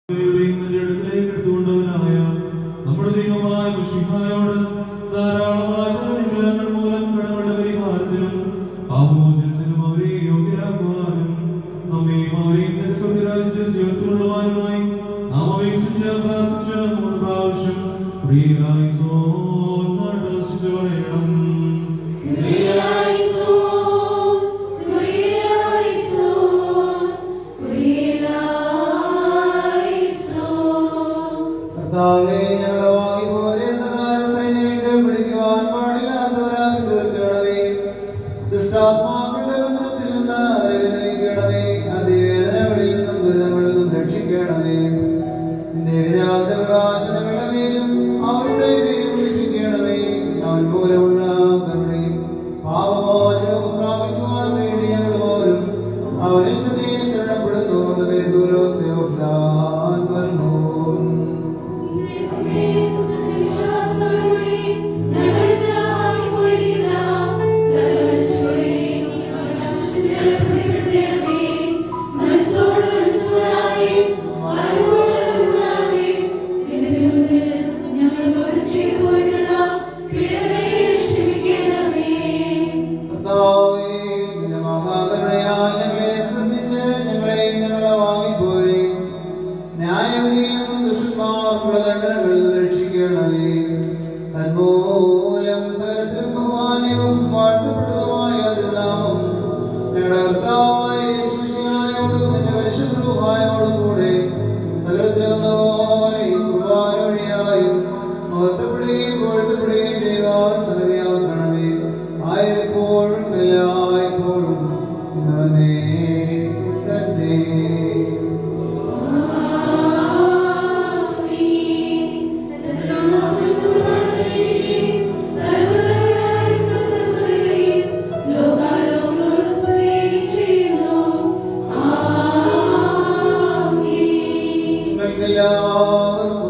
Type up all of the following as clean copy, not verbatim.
നമ്മുടെ ദൈവമായ മിശിഹായോട് ധാരാളമായ അനുഗ്രഹങ്ങൾ മൂലം കടങ്ങളുടെ പരിഹാരത്തിനും പാപമോചനത്തിനും അവരെ യോഗ്യരാക്കുവാനും നമ്മയും അവരെയും സ്വർഗ്ഗരാജ്യത്തിൽ ചേർത്തുകൊള്ളുവാനുമായി നാം അപേക്ഷിച്ച് പ്രാർത്ഥിച്ച് 3 പ്രാവശ്യം നടസിച്ചു പറയണം. ദുഷ്ടാത്മാക്കളുടെ ബന്ധനത്തിൽ നിന്ന് രക്ഷിക്കണമേ. അതിവേദനകളിൽ നിന്നും ദുരിതങ്ങളിൽ നിന്നും രക്ഷിക്കണമേ. നിന്റെ വിരാഗ പ്രകാശനങ്ങളുടെ മേലും അവരുടെ മേലും രക്ഷിക്കണമേ. അവൻ മൂലമുള്ള കരുണയും പാപമോചനവും പ്രാപിക്കുവാൻ വേണ്ടി ഞങ്ങൾ പോലും അവരിൽ തന്നെ ശരണപ്പെടുന്നു. രക്ഷിക്കണമേ. തന്മൂലം സകലത്തിലും ബഹുമാന്യവും വാഴ്ത്തപ്പെട്ടതുമായ നാമം ഞങ്ങളുടെ കർത്താവായ യേശുമിശിഹായോടും നിന്റെ പരിശുദ്ധ റൂഹായോടും കൂടെ സകലത്തിലും പോലെ ഈ കുർബാന വഴിയായും മഹത്വപ്പെടുകയും പുകഴ്ത്തപ്പെടുകയും ചെയ്യുവാൻ സംഗതിയാക്കണമേ. ആയതെപ്പോഴും എല്ലായ്പ്പോഴും ഇന്നേ തന്നെ. എല്ലാവർക്കും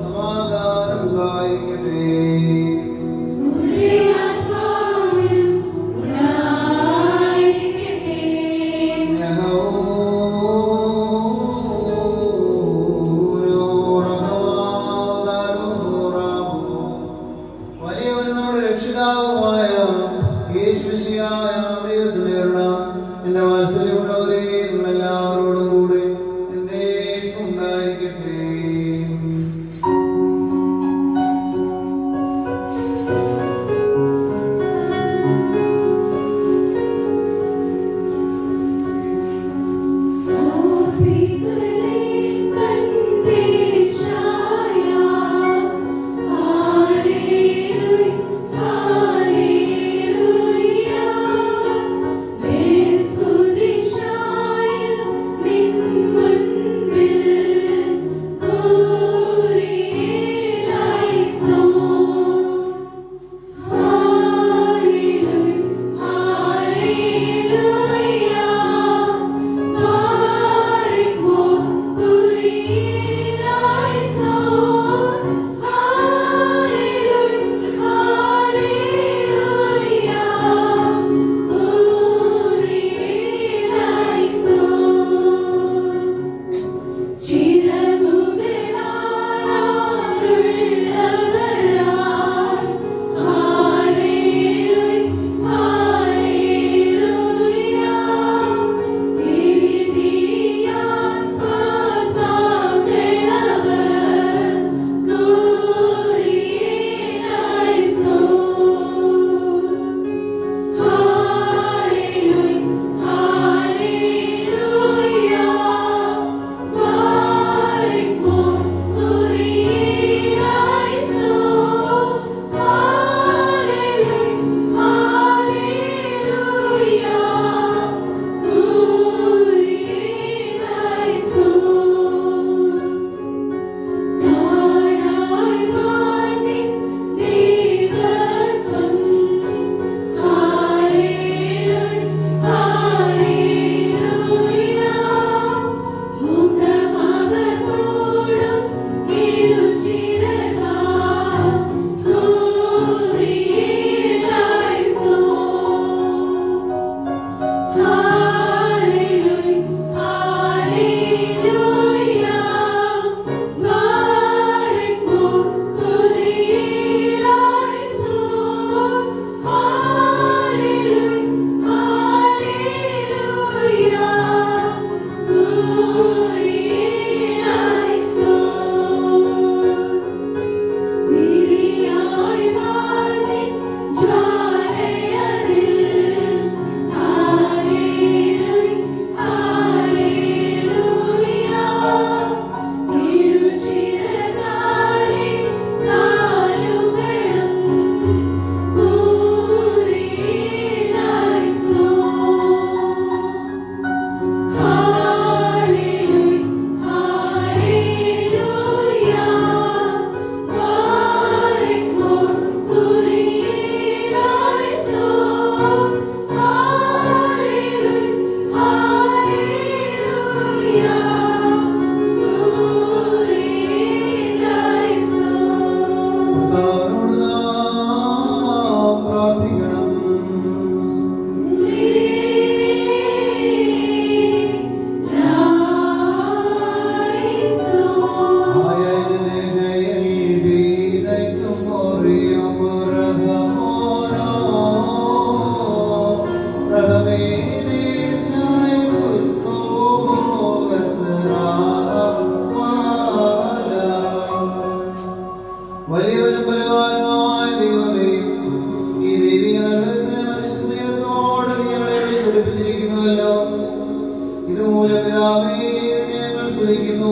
സമാധാനം ഉണ്ടായിരിക്കട്ടെ. വലിയവനും നമ്മുടെ രക്ഷിതാവുമായ യേശുമിശിഹായ ദൈവത്തിന്റെ കരുണ എന്റെ വാത്സല്യമുള്ളവരെ നിങ്ങളെല്ലാവരോടും കൂടെ എന്നേക്കും ഉണ്ടായിരിക്കട്ടെ.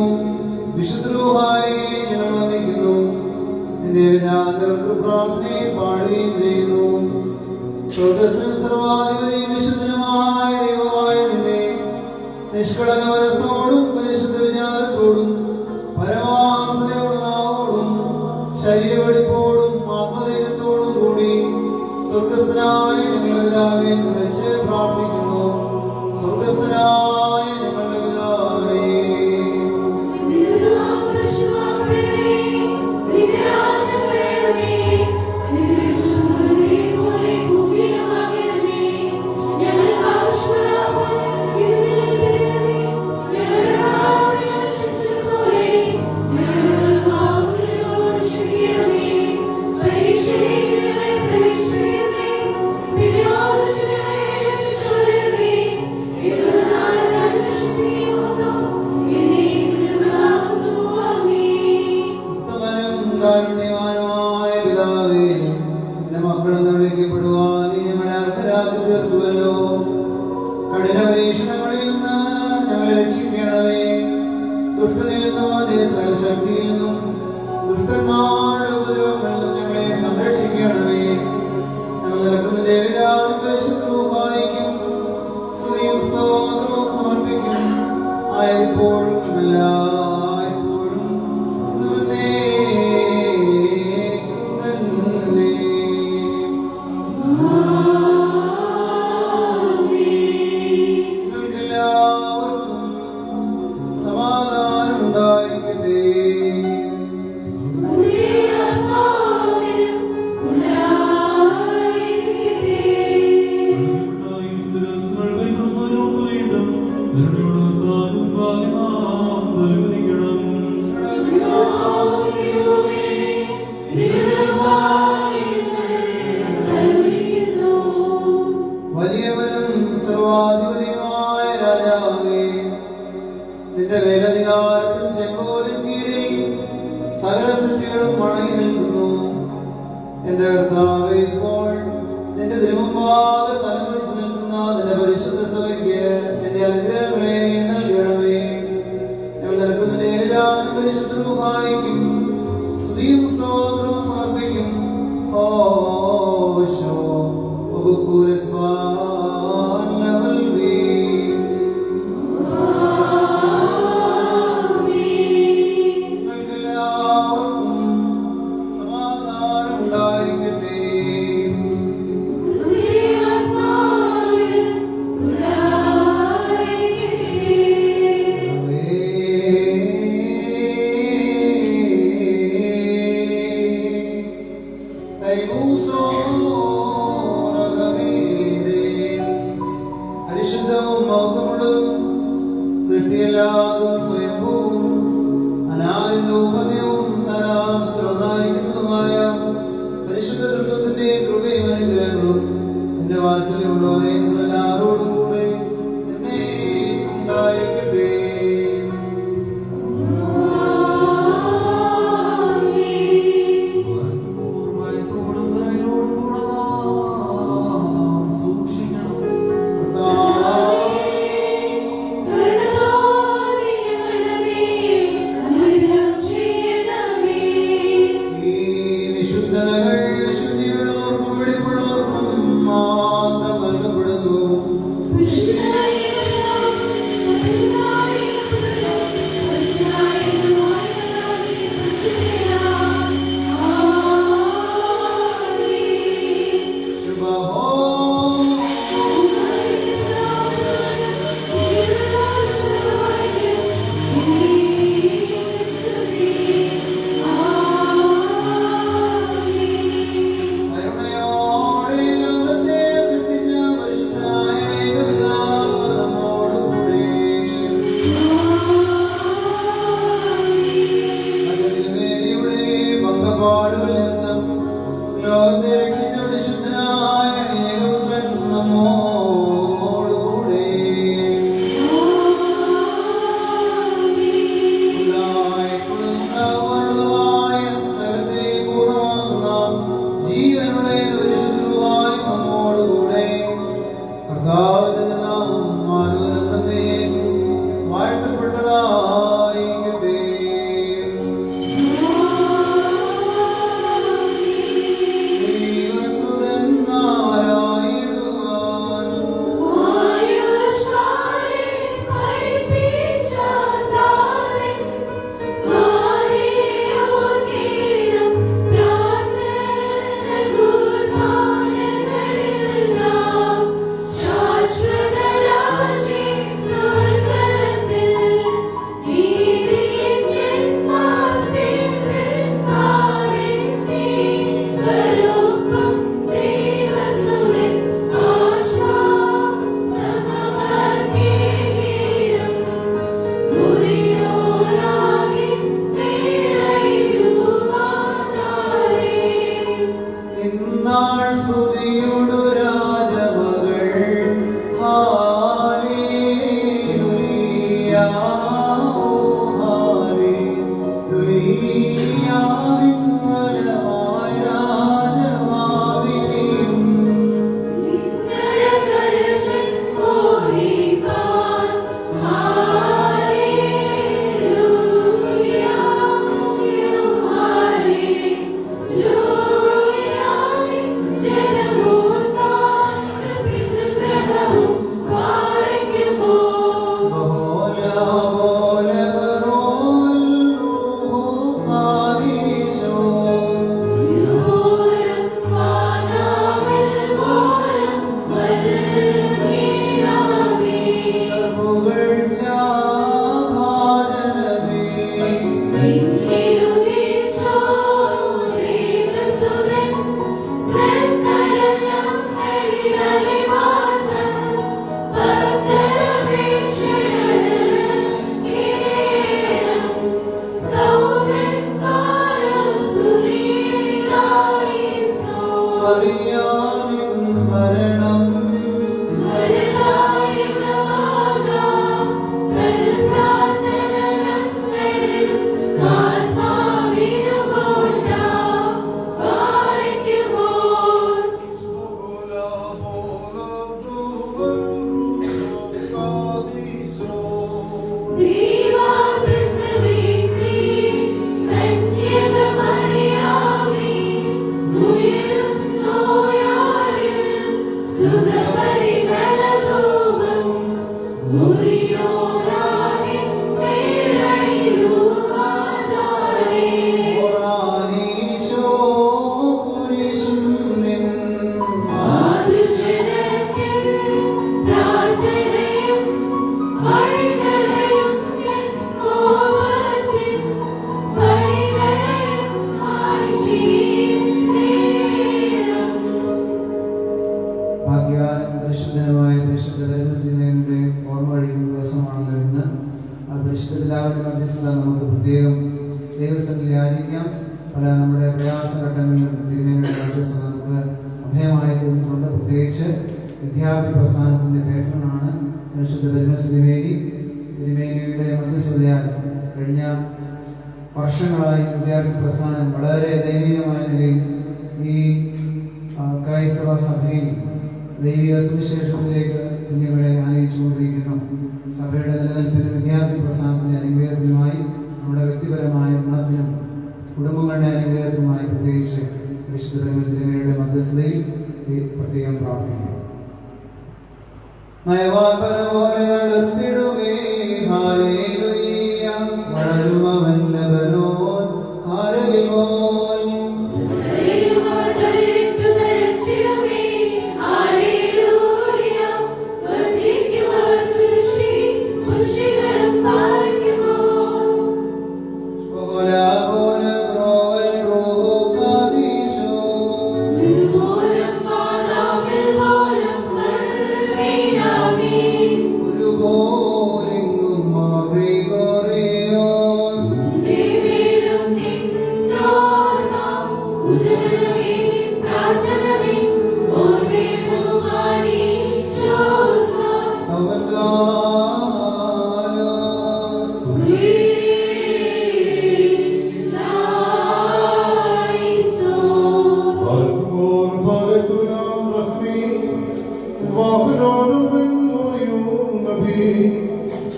സ്തുതിക്കുന്നു. വിശുദ്ധരൂഹായെ ഞങ്ങൾ വന്ദിക്കുന്നു. നിന്റെ രാജകൾക്ക് പ്രാർത്ഥനയെ പാടുകയും ചെയ്യുന്നു. സ്വർഗ്ഗസ്ഥനും സർവ്വാധിപതിയും വിശുദ്ധനുമായ ദൈവമായ നിന്നെ നിഷ്കളങ്ക മനസ്സോടും പരിശുദ്ധ വിചാരത്തോടും പരമാർത്ഥതയോടും ശരീരവെടിപ്പോടും ആത്മധൈര്യത്തോടും കൂടി സ്വർഗ്ഗസ്ഥനായ ഞങ്ങളുടെ പിതാവേ വിളിച്ച് പ്രാർത്ഥിക്കുന്നു. സ്വർഗ്ഗസ്ഥനായ ഞങ്ങളുടെ പിതാവേ, കാരുണ്യവാനായ പിതാവേ, നിന്റെ മക്കളെന്ന് വിളിക്കപ്പെടുവാൻ നീ ഞങ്ങളെ അർഹരാക്കി തീർത്തുവല്ലോ. കഠിന പരീക്ഷണങ്ങളിൽ നിന്ന് ഞങ്ങളെ രക്ഷിക്കണമേ. ദുഷ്ടനിൽ നിന്നും അതേ സർവശക്തിയിൽ നിന്നും ദുഷ്ടന്മാരുടെ ഉപദ്രവങ്ങളിൽ നിന്നും ഞങ്ങളെ സംരക്ഷിക്കണമേ. ഞങ്ങൾ നിനക്കുന്ന ദേവരാജൻ പരിശുദ്ധരൂഹായിക്കും സ്തുതിയും സ്തോത്രവും സമർപ്പിക്കും. ആയപ്പോഴും എല്ലായ്പ്പോഴും എല്ലാവർക്കും സമാധാനം ഉണ്ടായിരിക്കട്ടെ. വലിയവനും സർവാധിപതിയുമായ രാജാവേ, നിന്റെ മേലധികാരത്തിൽ ചെങ്കോലിൻ കീഴിൽ സകല സൃഷ്ടികളും വണങ്ങി നിൽക്കുന്നു. എന്റെ കർത്താവേ, ഇപ്പോൾ നിന്റെ തിരുമുമ്പാകെ തലകുറിച്ച് നിൽക്കുന്ന നിന്റെ പരിശുദ്ധ സഭയ്ക്ക് നിന്റെ അനുഗ്രഹങ്ങളെ നൽകണമേ. ഞങ്ങൾ നിൽക്കുന്ന ദേവരാജൻ പരിശുദ്ധരൂഹായിക്കും സ്തുതിയും സ്തോത്രവും സമർപ്പിക്കും. ഓശോ എല്ലാവർക്കും സമാധാനം ഉണ്ടായിരിക്കട്ടെ. പരിശുദ്ധവും മൗത്തമുള്ളതും സൃഷ്ടിയല്ലാതും സ്വയംഭൂവും അനാദിന്ദവും സനാംശിക്കുന്നതുമായ പരിശുദ്ധ ദുർഗത്തിന്റെ കൃപയും അനുഗ്രഹങ്ങളും എന്റെ വാത്സല്യമുള്ളവരെ നിങ്ങളെല്ലാവരോടും കൂടെ എന്നേക്കും ഉണ്ടായിരിക്കട്ടെ. ശുദ്ധിയുള്ളവർക്കും വെടിപ്പുള്ളവർക്കും മാത്രം നൽകപ്പെടുന്നു. വാഴ്ത്തപ്പെട്ടതായിരിക്കട്ടെ. പ്രത്യേകം ദൈവസ്ഥലിൽ യാചിക്കാം. പല നമ്മുടെ പ്രയാസഘട്ടങ്ങളിലും തിരുമേനിയുടെ മധ്യസ്ഥ നമുക്ക് അഭയമായി തോന്നിയിട്ടുണ്ട്. പ്രത്യേകിച്ച് വിദ്യാർത്ഥി പ്രസ്ഥാനത്തിൻ്റെ പേട്ടനാണ് പരിശുദ്ധ പരിമൽ തിരുമേനിയുടെ മധ്യസ്ഥതയാൽ കഴിഞ്ഞ വർഷങ്ങളായി വിദ്യാർത്ഥി പ്രസ്ഥാനം വളരെ ദൈവികമായ നിലയിൽ ഈ ക്രൈസ്തവ സഭയിൽ ദൈവിക സുവിശേഷത്തിലേക്ക് കുഞ്ഞുങ്ങളെ ആനയിച്ചുകൊണ്ടിരിക്കുന്നു. സഭയുടെ നിലനിൽപ്പിനും വിദ്യാർത്ഥി പ്രസ്ഥാനത്തിൻ്റെ അനുഗ്രഹത്തിനുമായി നമ്മുടെ വ്യക്തിപരമായ ഗുണത്തിനും കുടുംബങ്ങളുടെ അനുഗ്രഹത്തിനുമായി പ്രത്യേകിച്ച് പരിശുദ്ധ തിരുമേനിയുടെ മധ്യസ്ഥതയിൽ പ്രത്യേകം പ്രാർത്ഥിക്കുന്നു. നയവാൽപരപോലെ നടത്തിടുമേ ഹല്ലേലൂയ വളരുമവൻ ലബനോൻ ആരവിമോൻ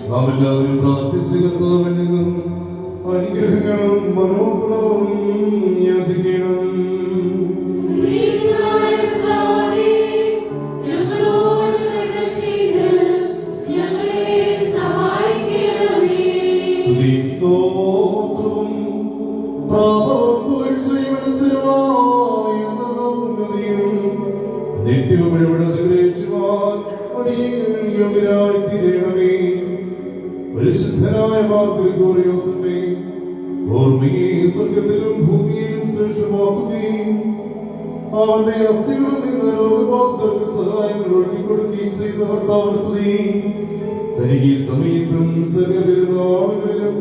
നാം എല്ലാവരും പ്രാർത്ഥിച്ച് കർത്താവിൽ നിന്നും അനുഗ്രഹങ്ങളും മനോഗുണവും യാചിക്കണം. നിത്യവും ഇവിടെ അനുഗ്രഹിച്ചുവാൻ യോഗ്യരായി തീരണമേ. പരിശുദ്ധനായ മാർ ഗ്രിഗോറിയോസിന്റെ ഓർമ്മയെ സ്വർഗത്തിലും ഭൂമിയിലും ശ്രേഷ്ഠമാക്കുകയും അവന്റെ അസ്ഥികളിൽ നിന്ന് രോഗബാധിതർക്ക് സഹായങ്ങൾ ഒഴുകിക്കൊടുക്കുകയും ചെയ്ത കർത്താവിന് സ്തുതി. തനിക്ക് ഈ സമയത്തും സകല പെരുന്നാളുകളിലും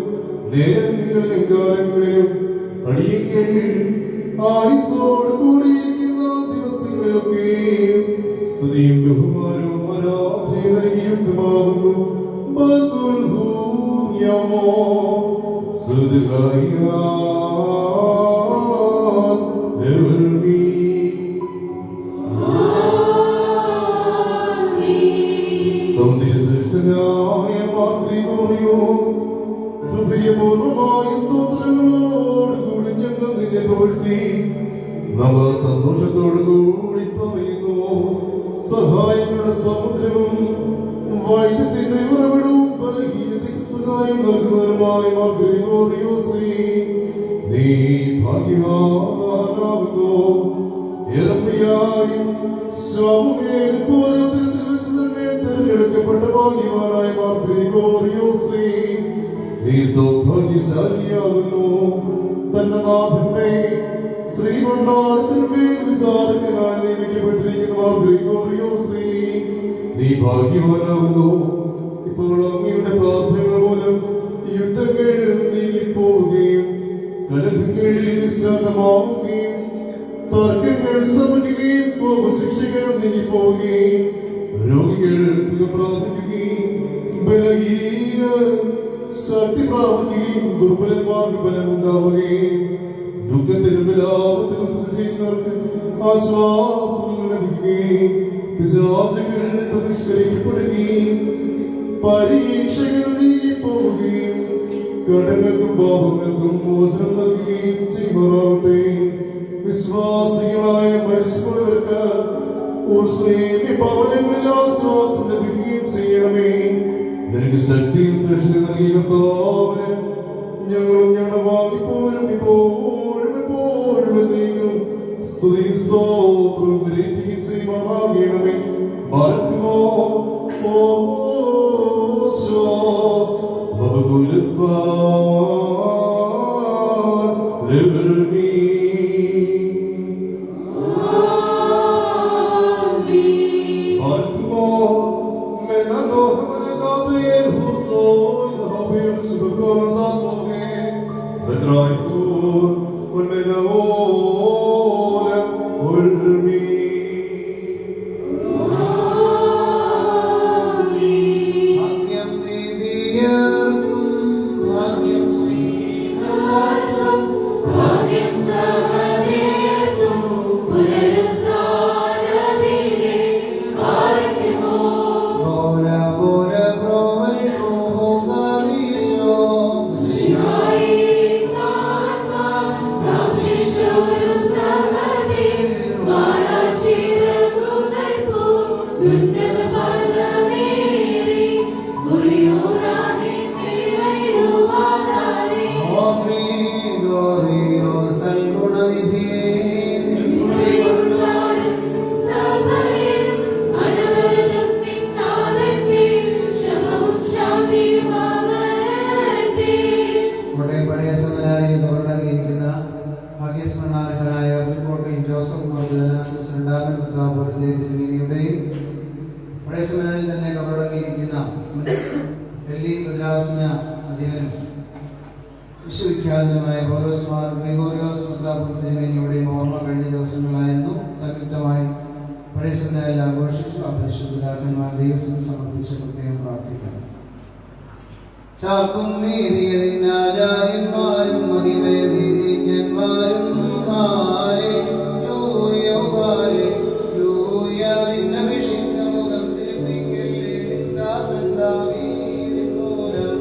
നേരങ്ങളിലും കാലങ്ങളിലും അടിയങ്ങൾ ആയുസ്സോട് കൂടിയിരിക്കുന്ന ദിവസങ്ങളിലൊക്കെ സ്തുതിയും ബഹുമാനവും ആരാധനയും നൽകിയുക്തമാകുന്നു. സൗന്ദര്യശ്രേഷ്ഠനായ മാർ ഗ്രിഗോറിയോസ് ഹൃദയപൂർവമായ സ്തോത്രങ്ങളോടുകൂടി ഞങ്ങൾ നിന്നെ പുകഴ്ത്തി നവ സന്തോഷത്തോടുകൂടി പറയുന്നു. സഹായങ്ങളുടെ സമുദ്രവും വൈദ്യത്തിന്റെ ഉറവിടവും ബലഹീനതയ്ക്ക് സഹായം നൽകുന്നവരുമായ മാർ ഗ്രിഗോറിയോസേ, നീ ഭാഗ്യവാനാകുന്നു. യെരമ്യായും ശമൂവേൽ പോലെ ഉദരത്തിൽ വെച്ച് തന്നെ തിരഞ്ഞെടുക്കപ്പെട്ട ഭാഗ്യവാനായ മാർ ഗ്രിഗോറിയോസേ, നീ സൗഭാഗ്യശാലിയാകുന്നു. തന്റെ നാഥന്റെ ശ്രീമണ്ഡലത്തിന്മേൽ വിചാരകനായി നിയമിക്കപ്പെട്ടിരിക്കുന്ന മാർ ഗ്രിഗോറിയോസേ, നീ ഭാഗ്യവാനാകുന്നു. ഇപ്പോൾ അങ്ങയുടെ പ്രാർത്ഥനകൾ മൂലം യുദ്ധങ്ങൾ നീങ്ങിപ്പോവുകയും കലഹങ്ങൾ ശാന്തമാവുകയും തർക്കങ്ങൾ ശമിക്കുകയും കോപശിക്ഷകൾ നീങ്ങിപ്പോവുകയും രോഗികൾ സുഖം പ്രാപിക്കുകയും ബലഹീനർ ശക്തി പ്രാപിക്കുകയും ദുർബലന്മാർക്ക് ബലമുണ്ടാവുകയും ദുഃഖത്തിനും വിലാപത്തിനും സ്ഥിതി ചെയ്യുന്നവർക്ക് ആശ്വാസം ലഭിക്കുകയും പിശാചുകൾ പരിഷ്കരിക്കപ്പെടുകയും പരീക്ഷകൾ നീങ്ങിപ്പോവുകയും കടങ്ങൾക്കും പാപങ്ങൾക്കും മോചനം നൽകുകയും ചെയ്യുമാറാവട്ടെ. വിശ്വാസികളായ മരിച്ചുപോയവർക്ക് ഭവനങ്ങളിൽ ആശ്വാസം ലഭിക്കുകയും ചെയ്യണമേ. നിനക്ക് ശക്തിയും സുരക്ഷയും നൽകിയ കർത്താവേ, ഞങ്ങളും ഞങ്ങളുടെ വാങ്ങിപ്പോരും ഇപ്പോഴും എപ്പോഴും എന്നേക്കും സ്തുതിയും സ്തോത്രവും കരേറ്റുകയും ചെയ്യുമാറാകണമേ. ബാരക്കുമോ Amen. വിശ്വവിഖ്യാതനുമായ പൗലോസ് ഗ്രിഗോറിയോസ് മെത്രാപ്പൊലീത്തയുടെയും ഓർമ്മ കഴിഞ്ഞ ദിവസങ്ങളായിരുന്നു. സംയുക്തമായി പഴയ സെമിനാരിൽ ആഘോഷിച്ചു. ആ പരിശുദ്ധരാക്കന്മാർ ദൈവത്തിന് സമർപ്പിച്ച് പ്രത്യേകം പ്രാർത്ഥിക്കണം. ചാർക്കും നീതിയതിനാചാര്യന്മാരും മഹിമേതീതിജ്ഞന്മാരും നിന്നഭിഷിക്തമുഖം തിരുപ്പിക്കല്ലേ നിന്ദാസന്താവീ നിന്നൂലം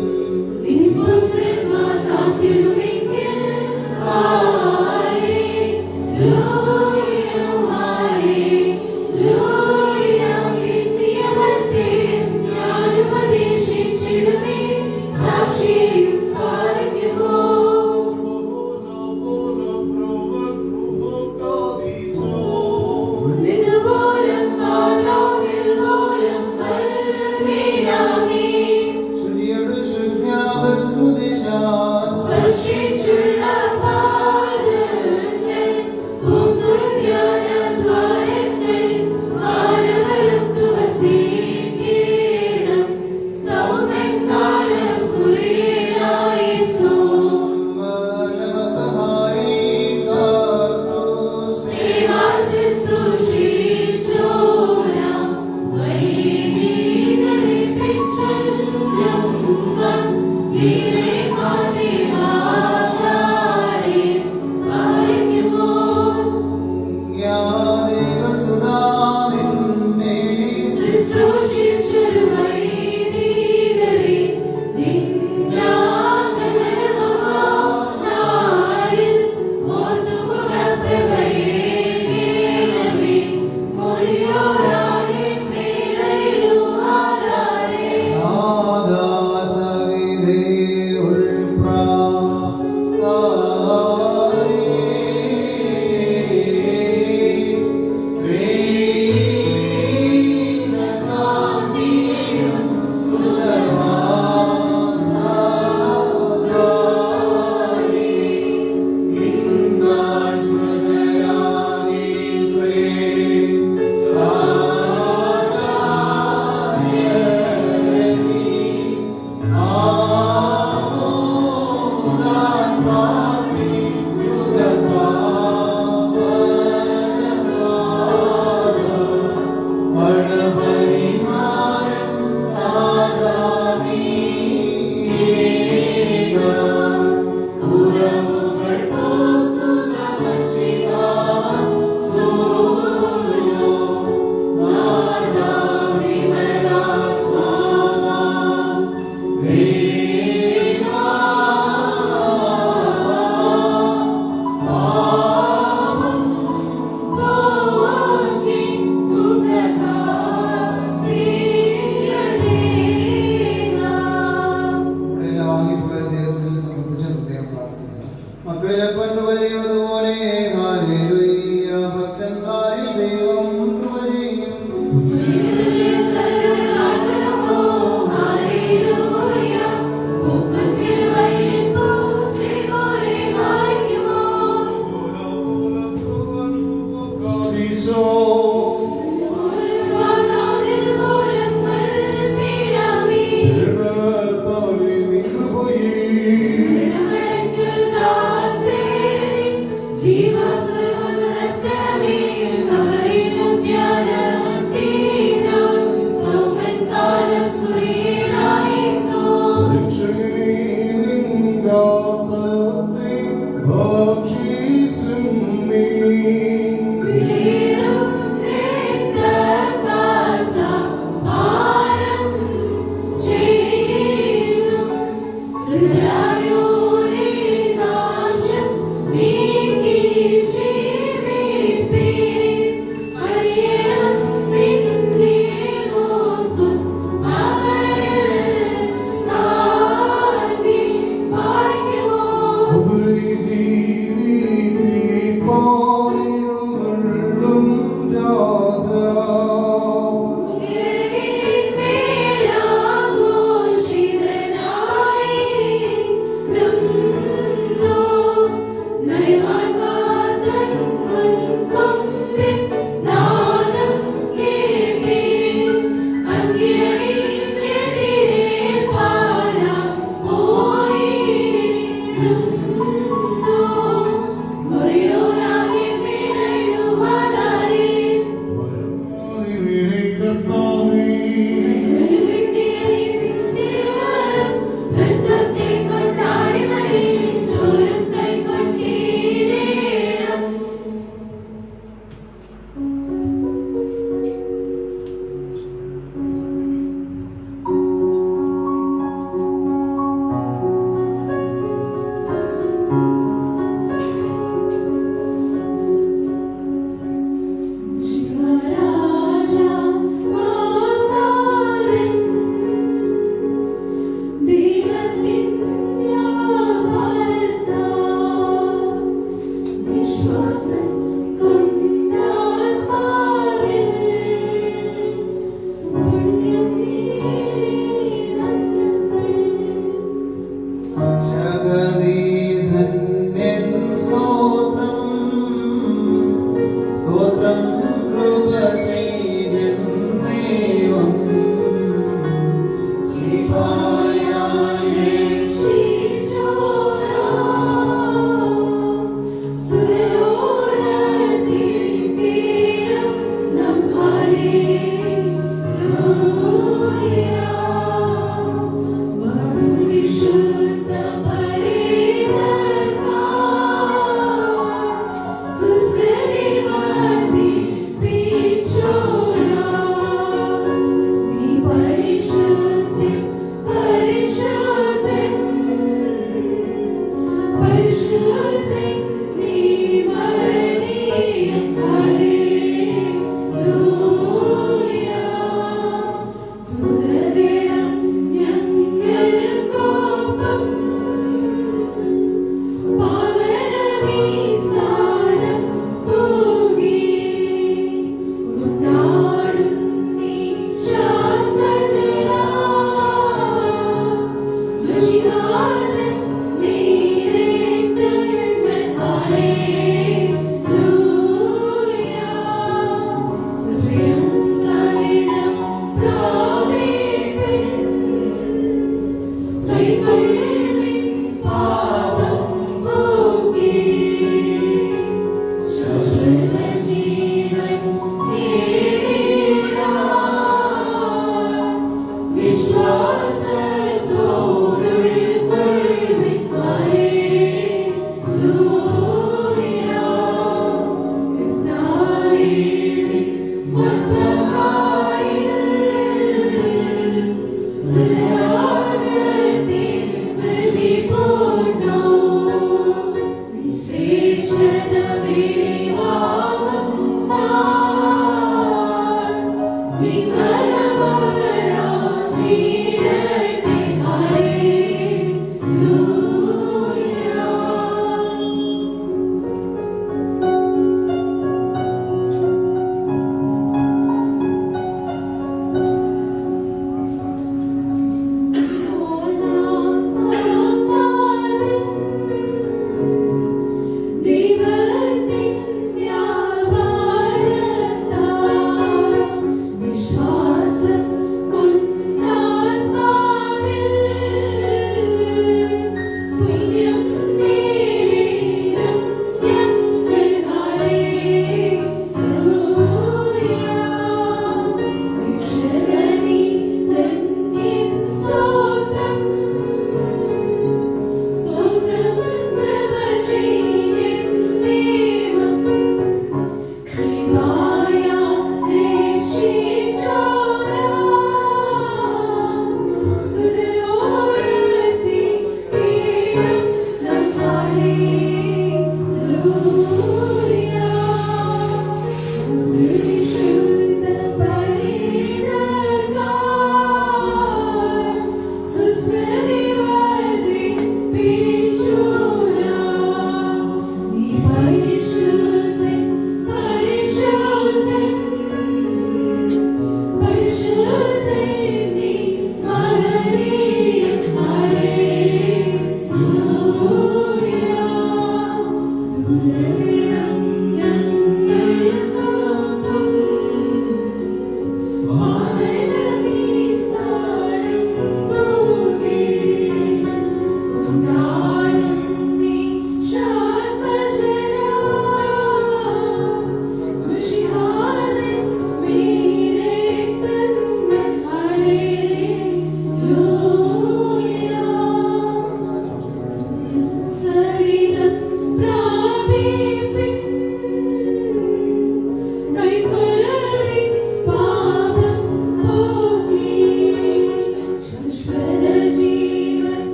ശരണത്താലേ നിൻ കൃപയെ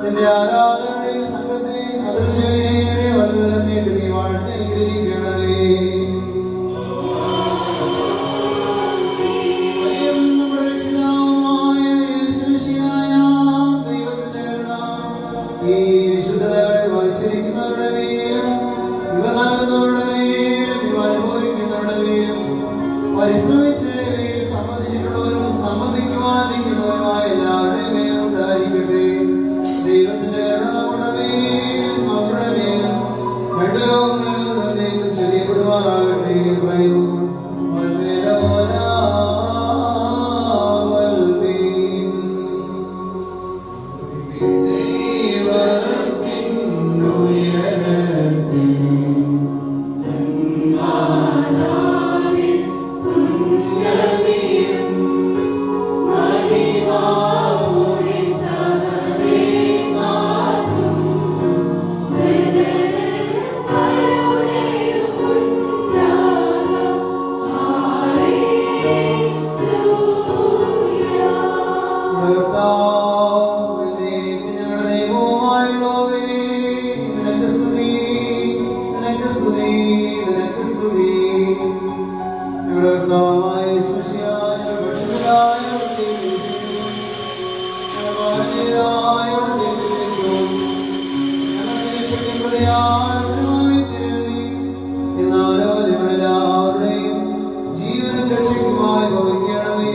നിന്റെ ആരാധനയുടെ സംഘത്തെ അദൃശ്യമേറെ വലുതെന്ന് നീട്ടി നീ വാഴ്ത്തിയിരിക്കണമേ. നമ്മുടെ രക്ഷിതാവുമായ യേശുമിശിഹായ ദൈവത്തിന്റെ കരുണ ഈ വിശുദ്ധതകളെ വായിച്ചിരിക്കുന്നവരുടെ മേലും ഇവ നൽകുന്നവരുടെ മേലും ഇവ അനുഭവിക്കുന്നവരുടെ മേലും പരിശ്രമിച്ച് ഇവയിൽ സംബന്ധിച്ചിട്ടുള്ളവരും സംബന്ധിക്കുവാനിരിക്കുന്നവരുമായ എല്ലാവരുടെയും മേലും ഉണ്ടായിരിക്കട്ടെ. ദൈവത്തിന്റെ നമ്മുടെ മേലും അവരുടെ മേലും രണ്ട് ലോകങ്ങളിലും നിർദ്ദേശം ചെറിയപ്പെടുവാറാകട്ടെ. പറയൂ എന്നാലോ ഞങ്ങളെല്ലാവരുടെയും ജീവനും രക്ഷയ്ക്കുമായി ഭവിക്കണമേ.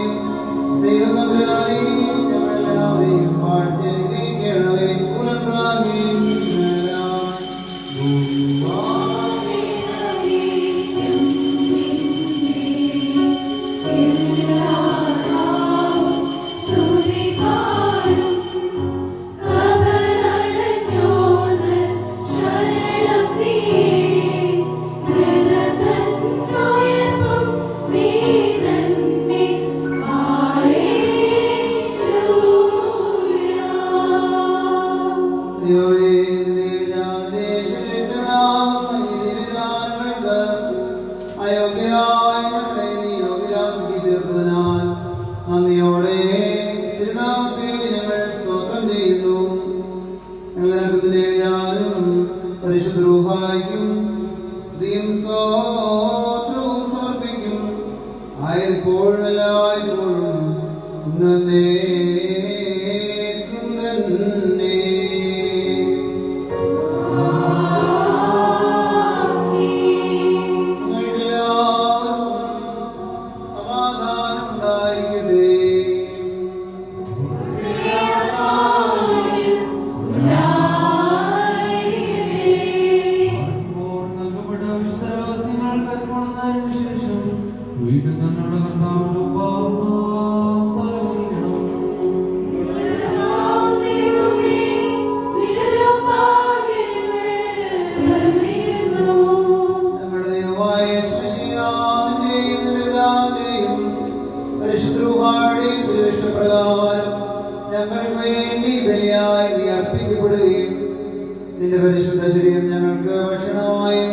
ദൈവം തമ്പുരാനേ, ഞങ്ങളെല്ലാവരെയും വാഴ്ത്തി അനുഗ്രഹിക്കണമേ. നന്ദിയോടെ തിരുനാമത്തെ ഞങ്ങൾ സ്തോത്രം ചെയ്യുന്നു. ഞങ്ങളും പരിശുദ്ധ റൂഹായിക്കും സ്ത്രീയും സ്തോത്രവും സമർപ്പിക്കും. ആയപ്പോഴും എല്ലായ്പ്പോഴും എന്നേക്കും തന്നെ. ഞങ്ങൾക്ക് വേണ്ടി ബലിയായി നീ അർപ്പിക്കപ്പെടുകയും നിന്റെ പരിശുദ്ധ ശരീരം ഞങ്ങൾക്ക് ഭക്ഷണമായും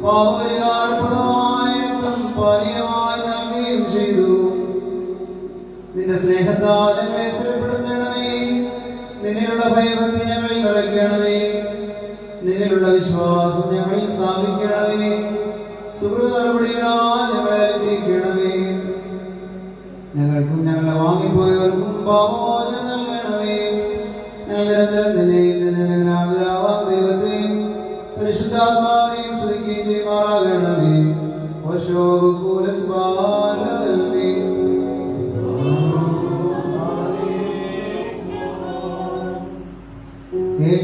പാപപരിഹാരപ്രദമായ പാനീയമായി നൽകുകയും ചെയ്തു. നിന്റെ സ്നേഹത്താൽ ഞങ്ങളെ സ്ഥിരപ്പെടുത്തണമേ. നിന്നിലുള്ള ഭയഭക്തി ഞങ്ങളിൽ നിറയ്ക്കണമേ. നിന്നിലുള്ള വിശ്വാസം ഞങ്ങളിൽ സ്ഥാപിക്കണമേ. സുഹൃത നടപടികളാൽ ഞങ്ങളെ അനുഗ്രഹിക്കണമേ. ഞങ്ങൾക്കും ഞങ്ങളെ വാങ്ങിപ്പോയവർക്കും പാപമോചനം നൽകണമേ. ഞങ്ങൾ നിരന്തരം നിന്നെയും പിതാവാം ദൈവത്തെയും പരിശുദ്ധാത്മാവിനെയും സ്തുതിക്കുകയും ചെയ്യുമാറാകണമേ.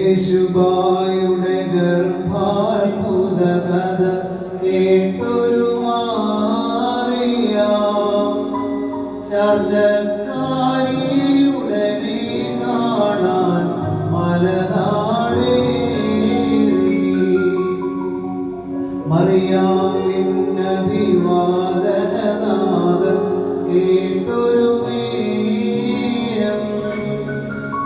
യേശുബായുടെ ഗർഭാത്ഭുത കഥ കേട്ടൊരു മാറിയാം ചർച്ചക്കാരിയുടനെ കാണാൻ മലനാടേറി. മറിയാമിന്നഭിവാദനനാദം കേട്ടൊരു നേരം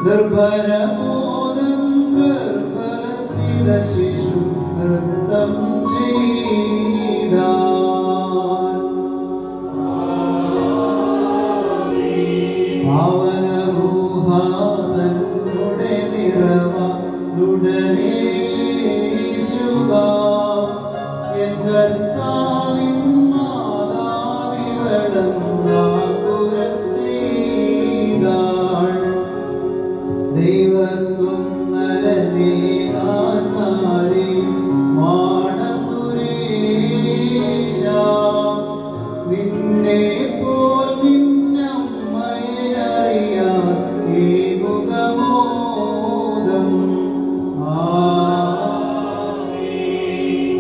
നിർഭരമോദം ഗർഭസ്ഥിത ശിശു നൃത്തം ചെയ്താൻ. കർത്താവിൻ മാതാവിവളെന്നാൾ തുരച്ചെയ്താൾ ദൈവത്വം നരനേകാനാരി മാനസുരേശ നിന്നെ പോൽ നിന്നമ്മയെ അറിയാൻ ഏകുകമോദം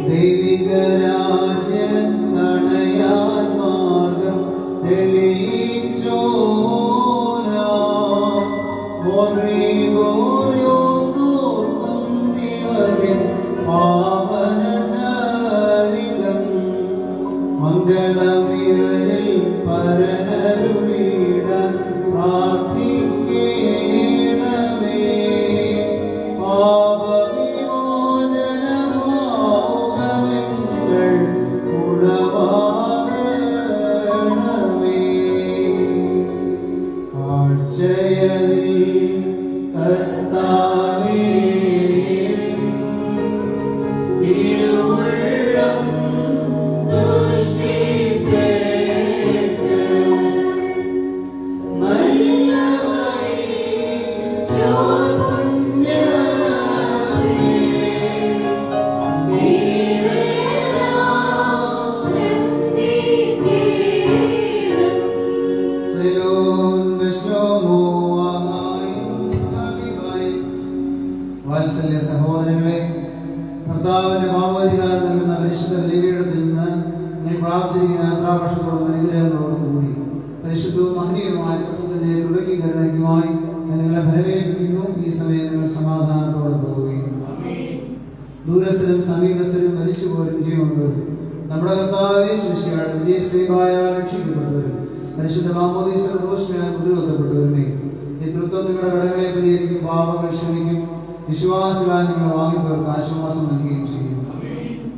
ദൈവിക രാജ്യത്തണയാൻ മാർഗം തെളിയിച്ചോനാ പാവനചരിതം മംഗളമിവരിൽ പരനരുളിടാൻ പ്രാർത്ഥിക്കേണമേ പാപവിമോചനമാവുകമെങ്ങൾ ഉളവാകണമേ കാഴ്ചയതിൽ കർത്താവേ തിരുവുള്ളം ദുഷിപ്പെട്ട് നല്ലവരെ ചോർപുണ്യമേ സെലോൻ ബശ്ലോമോ വാത്സല്യ സഹോദരങ്ങളെ, കർത്താവിന്റെ ഭാവോധികാരം നൽകുന്ന പരിശുദ്ധ ബലിപീഠത്തിൽ നിന്ന് നിങ്ങൾ പ്രാപിച്ചിരിക്കുന്ന യാത്രാവർഷത്തോടും അനുഗ്രഹങ്ങളോടും കൂടി പരിശുദ്ധവും മഹനീയവുമായ തത്വത്തിന്റെ കൃപയ്ക്കുമായി ഞാൻ നിങ്ങളെ ഫലമേൽപ്പിക്കുന്നു. ഈ സമയം നിങ്ങൾ സമാധാനത്തോടെ പോവുകയും ദൂരസ്ഥരും സമീപസ്ഥരും മരിച്ചുപോലും ജീവനുള്ളവരും നമ്മുടെ കർത്താവേ ശിഷ്യയുടെ വിജയശ്രീമായാൽ രക്ഷിക്കപ്പെട്ടവരും പരിശുദ്ധ മാമോദീസ ദോഷമയാൽ മുദ്രവെക്കപ്പെട്ടവരുമേ ഈ തൃത്വം നിങ്ങളുടെ കടങ്ങളെ പരിഹരിക്കും, പാപങ്ങൾ ക്ഷമിക്കും, വിശ്വാസികളാൽ നിങ്ങൾ വാങ്ങിയവർക്ക് ആശ്വാസം നൽകുകയും ചെയ്യും.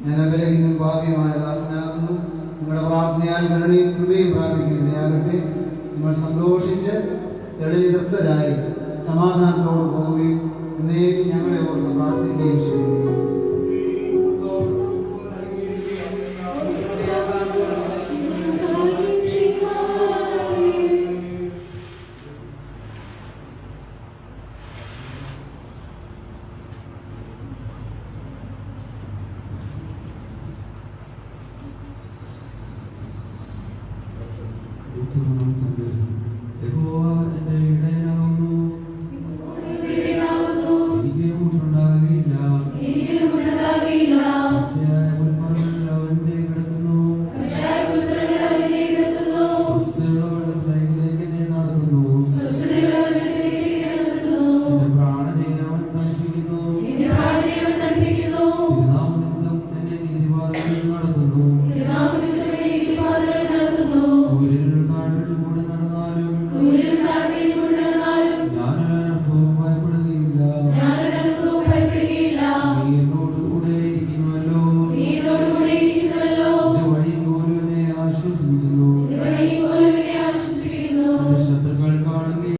ഞാൻ ബലഹീനം ഭാഗ്യമായ ദാസനാകുന്നു. നിങ്ങളുടെ പ്രാർത്ഥനയാൽ കരുണയും കൃപയും പ്രാപിക്കുന്നതാകട്ടെ. നിങ്ങൾ സന്തോഷിച്ച് തെളിതൃപ്തരായി സമാധാനത്തോട് പോവുകയും എന്നേക്കും ഞങ്ങളെ ഓർത്ത് പ്രാർത്ഥിക്കുകയും ചെയ്യുകയും യഹോവ